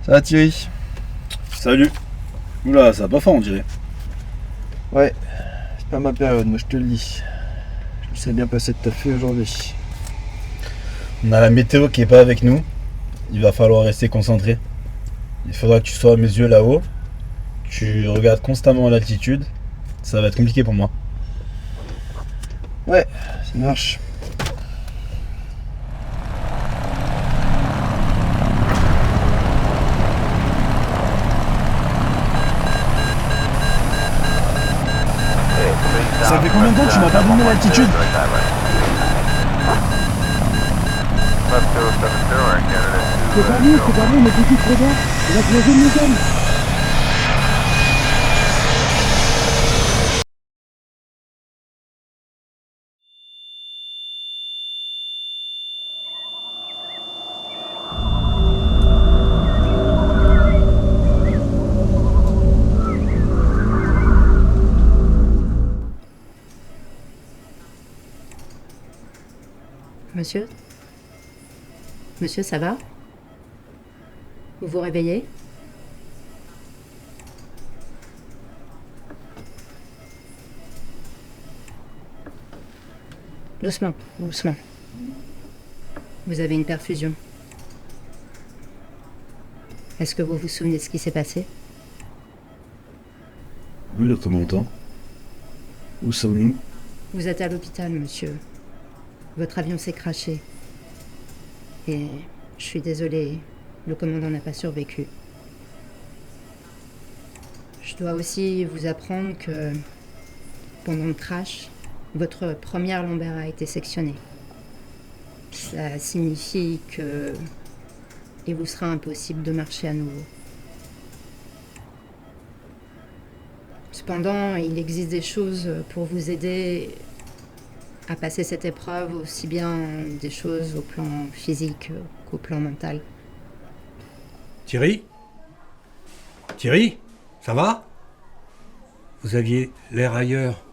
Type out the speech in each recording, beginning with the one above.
Ça va Thierry? Salut. Oula, ça va pas fort on dirait. Ouais, c'est pas ma période, moi je te le dis. Je me sais bien passé de taffer aujourd'hui. On a la météo qui est pas avec nous. Il va falloir rester concentré. Il faudra que tu sois à mes yeux là-haut. Tu regardes constamment l'altitude. Ça va être compliqué pour moi. Ouais, ça marche. Ça fait combien de temps que tu m'as pas donné l'altitude? C'est pas bon, mais petite regarde, il va closer une nouvelle. Monsieur? Monsieur, ça va? Vous vous réveillez? Doucement, doucement. Vous avez une perfusion. Est-ce que vous vous souvenez de ce qui s'est passé? Oui, il y a combien de temps? Où sommes-nous? Vous êtes à l'hôpital, monsieur. Votre avion s'est crashé. Et je suis désolée, le commandant n'a pas survécu. Je dois aussi vous apprendre que pendant le crash, votre première lombaire a été sectionnée. Ça signifie que il vous sera impossible de marcher à nouveau. Cependant, il existe des choses pour vous aider à passer cette épreuve, aussi bien des choses au plan physique qu'au plan mental. Thierry? Thierry? Ça va? Vous aviez l'air ailleurs.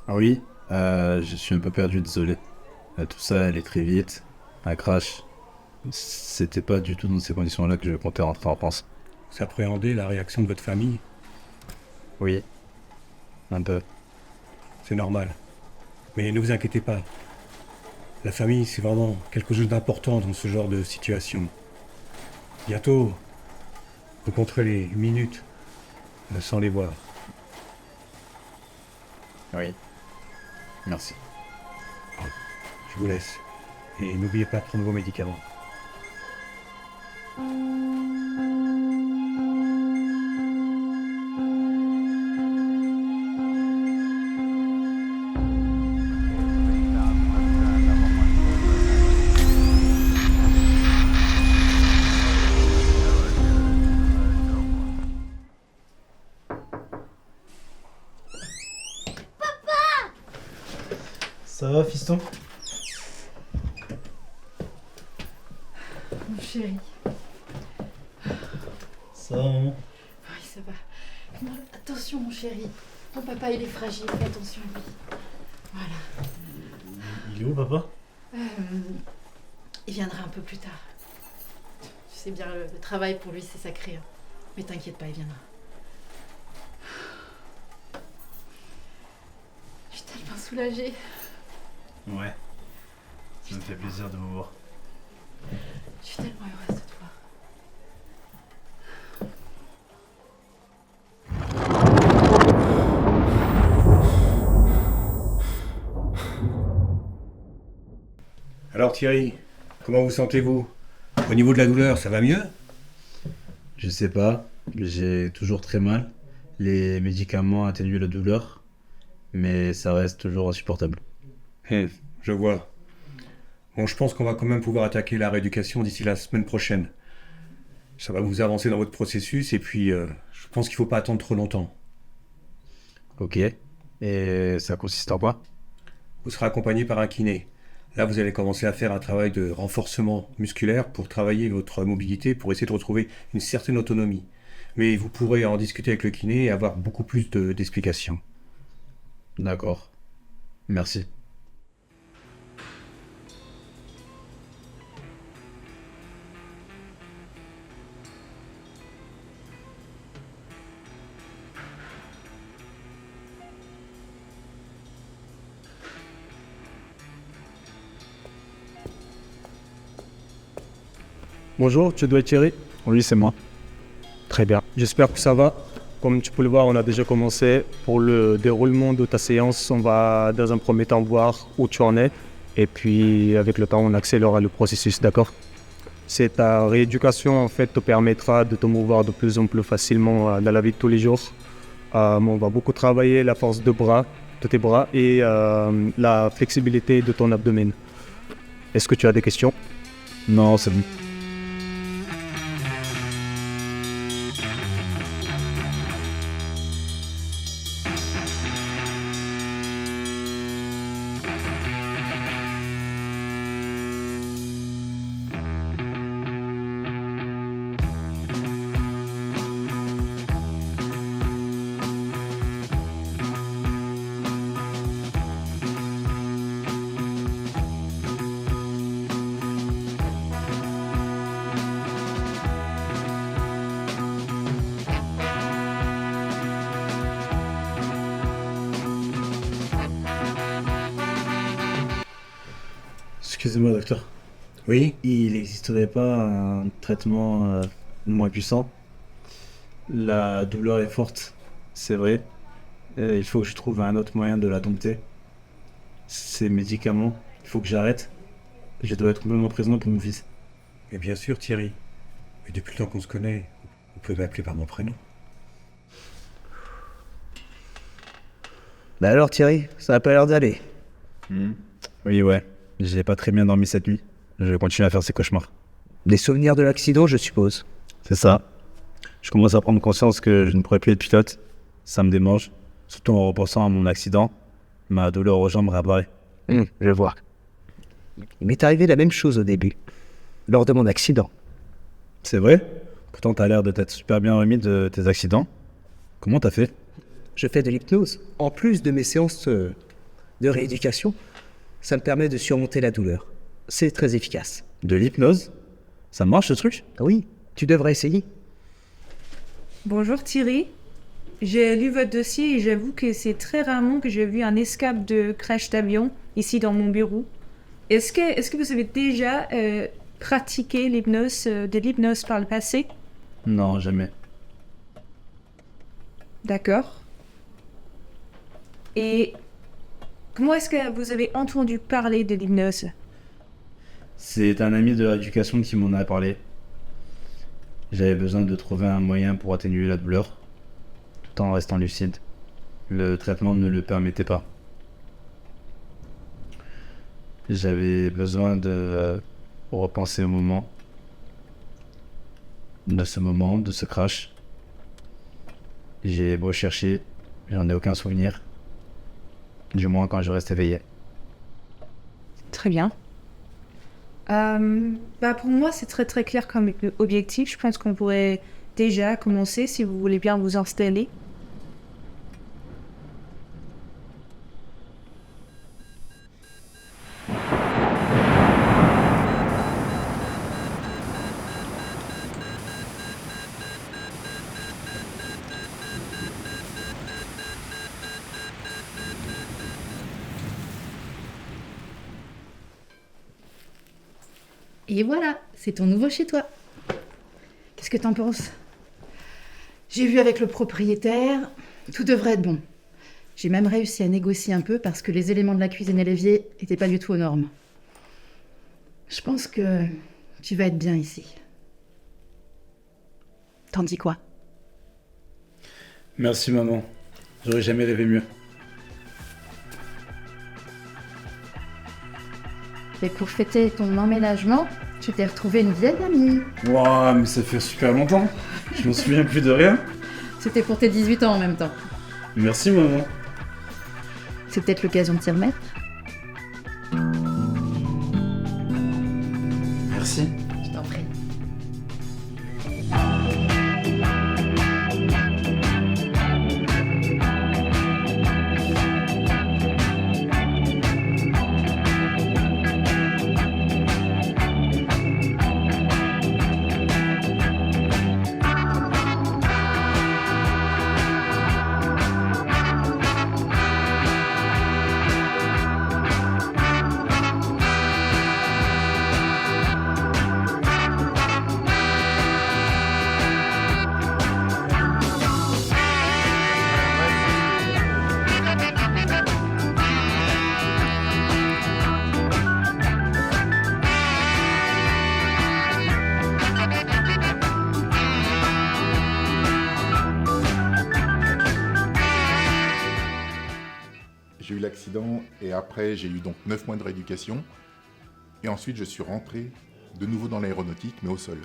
Ah oui, je suis un peu perdu, désolé. Tout ça allait très vite. Un crash. C'était pas du tout dans ces conditions-là que je comptais rentrer en France. Vous appréhendez la réaction de votre famille? Oui, un peu. C'est normal. Mais ne vous inquiétez pas. La famille, c'est vraiment quelque chose d'important dans ce genre de situation. Bientôt, vous compterez les minutes sans les voir. Oui. Merci. Je vous laisse. Et n'oubliez pas de prendre vos médicaments. Ça va, fiston? Mon chéri. Ça va, maman? Oui, ça va. Non, attention, mon chéri. Ton papa, il est fragile. Fais attention à lui. Voilà. Il est où, papa? Il viendra un peu plus tard. Tu sais bien, le travail pour lui, c'est sacré. Hein. Mais t'inquiète pas, il viendra. Je suis tellement soulagée. Ouais. Ça me fait plaisir de vous voir. Je suis tellement heureuse de te voir. Alors Thierry, comment vous sentez-vous? Au niveau de la douleur, ça va mieux? Je sais pas, j'ai toujours très mal. Les médicaments atténuent la douleur, mais ça reste toujours insupportable. Je vois. Bon, je pense qu'on va quand même pouvoir attaquer la rééducation d'ici la semaine prochaine. Ça va vous avancer dans votre processus et puis je pense qu'il ne faut pas attendre trop longtemps. Ok. Et ça consiste en quoi? Vous serez accompagné par un kiné. Là, vous allez commencer à faire un travail de renforcement musculaire pour travailler votre mobilité, pour essayer de retrouver une certaine autonomie. Mais vous pourrez en discuter avec le kiné et avoir beaucoup plus d'explications. D'accord. Merci. Bonjour, tu dois être Thierry? Oui, c'est moi. Très bien. J'espère que ça va. Comme tu peux le voir, on a déjà commencé. Pour le déroulement de ta séance, on va dans un premier temps voir où tu en es. Et puis, avec le temps, on accélérera le processus, d'accord? Ta rééducation, en fait, te permettra de te mouvoir de plus en plus facilement dans la vie de tous les jours. On va beaucoup travailler la force de tes bras et la flexibilité de ton abdomen. Est-ce que tu as des questions? Non, c'est bon. Excusez-moi, docteur. Oui? Il n'existerait pas un traitement moins puissant? La douleur est forte, c'est vrai. Il faut que je trouve un autre moyen de la dompter. Ces médicaments, il faut que j'arrête. Je dois être complètement présent pour mon fils. Mais bien sûr, Thierry. Mais depuis le temps qu'on se connaît, vous pouvez m'appeler par mon prénom. Bah alors Thierry, ça n'a pas l'air d'aller. Oui, ouais. J'ai pas très bien dormi cette nuit. Je continue à faire ces cauchemars. Des souvenirs de l'accident, je suppose. C'est ça. Je commence à prendre conscience que je ne pourrais plus être pilote. Ça me démange. Surtout en repensant à mon accident. Ma douleur aux jambes réapparaît. Je vois. Il m'est arrivé la même chose au début, lors de mon accident. C'est vrai? Pourtant, t'as l'air de t'être super bien remis de tes accidents. Comment t'as fait? Je fais de l'hypnose. En plus de mes séances de rééducation, ça me permet de surmonter la douleur. C'est très efficace. De l'hypnose? Ça marche ce truc? Oui, tu devrais essayer. Bonjour Thierry, j'ai lu votre dossier et j'avoue que c'est très rarement que j'ai vu un escape de crash d'avion ici dans mon bureau. Est-ce que vous avez déjà pratiqué de l'hypnose par le passé? Non, jamais. D'accord. Et comment est-ce que vous avez entendu parler de l'hypnose? C'est un ami de l'éducation qui m'en a parlé. J'avais besoin de trouver un moyen pour atténuer la douleur, tout en restant lucide. Le traitement ne le permettait pas. J'avais besoin de repenser au moment, de ce crash. J'ai beau chercher, j'en ai aucun souvenir. Du moins quand je reste éveillé. Très bien. Pour moi, c'est très très clair comme objectif. Je pense qu'on pourrait déjà commencer si vous voulez bien vous installer. Et voilà, c'est ton nouveau chez toi. Qu'est-ce que t'en penses? J'ai vu avec le propriétaire, tout devrait être bon. J'ai même réussi à négocier un peu parce que les éléments de la cuisine et l'évier n'étaient pas du tout aux normes. Je pense que tu vas être bien ici. T'en dis quoi? Merci maman, j'aurais jamais rêvé mieux. Et pour fêter ton emménagement, tu t'es retrouvé une vieille amie. Waouh, mais ça fait super longtemps. Je m'en souviens plus de rien. C'était pour tes 18 ans en même temps. Merci maman. C'est peut-être l'occasion de t'y remettre. Merci. Je t'en prie. d'accident et après j'ai eu donc 9 mois de rééducation. Et ensuite je suis rentré de nouveau dans l'aéronautique mais au sol.